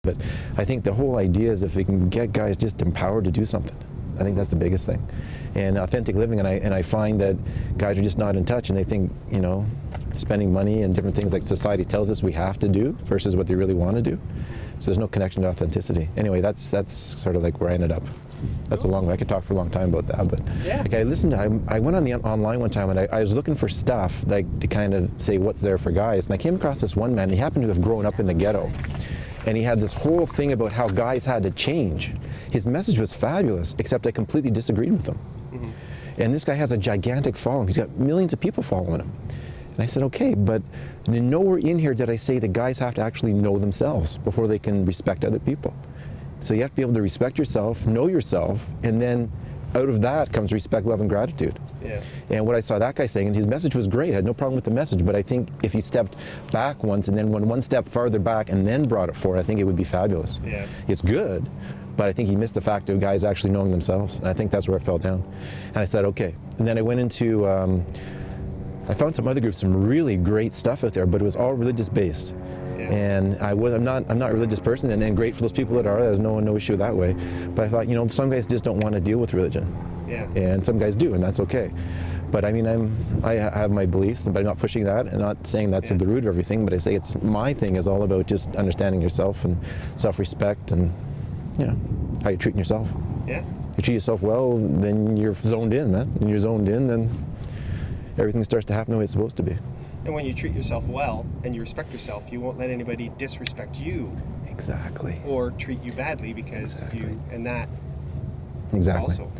But I think the whole idea is if we can get guys just empowered to do something. I think that's the biggest thing. And authentic living, and I find that guys are just not in touch, and they think, spending money and different things like society tells us we have to do versus what they really want to do. So there's no connection to authenticity. Anyway, that's sort of like where I ended up. That's a long way. I could talk for a long time about that, but yeah. Like I went on the online one time, and I was looking for stuff like to kind of say what's there for guys, and I came across this one man. He happened to have grown up in the ghetto, and he had this whole thing about how guys had to change. His message was fabulous, except I completely disagreed with him. Mm-hmm. And this guy has a gigantic following. He's got millions of people following him. And I said, okay, but nowhere in here did I say that guys have to actually know themselves before they can respect other people. So you have to be able to respect yourself, know yourself, and then out of that comes respect, love, and gratitude. Yeah. And what I saw that guy saying, and his message was great, I had no problem with the message, but I think if he stepped back once and then went one step farther back and then brought it forward, I think it would be fabulous. Yeah. It's good, but I think he missed the fact of guys actually knowing themselves, and I think that's where I fell down. And I said, okay. And then I went into, I found some other groups, some really great stuff out there, but it was all religious based. Yeah. And I'm not a religious person, and great for those people that are. There's no issue that way. But I thought, some guys just don't want to deal with religion. Yeah. And some guys do, and that's okay. But I mean, I have my beliefs, but I'm not pushing that, and not saying that's at the root of everything. But I say my thing is all about just understanding yourself and self-respect, and how you're treating yourself. Yeah. You treat yourself well, then you're zoned in, man. When you're zoned in, then everything starts to happen the way it's supposed to be. And when you treat yourself well and you respect yourself, you won't let anybody disrespect you. Exactly. Or treat you badly because that. Exactly. Also.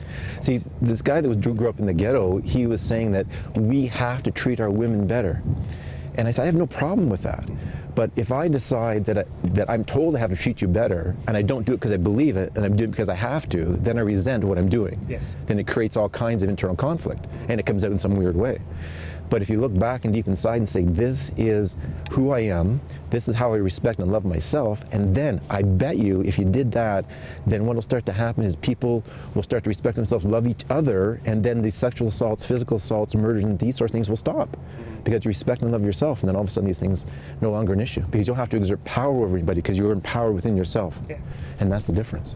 See, this guy that grew up in the ghetto, he was saying that we have to treat our women better. And I said, I have no problem with that. But if I decide that I'm told I have to treat you better, and I don't do it because I believe it, and I'm doing it because I have to, then I resent what I'm doing. Yes. Then it creates all kinds of internal conflict, and it comes out in some weird way. But if you look back and deep inside and say, this is who I am, this is how I respect and love myself, and then I bet you if you did that, then what will start to happen is people will start to respect themselves, love each other, and then the sexual assaults, physical assaults, murders, and these sort of things will stop. Because you respect and love yourself, and then all of a sudden these things no longer an issue. Because you don't have to exert power over anybody because you're empowered within yourself. Yeah. And that's the difference.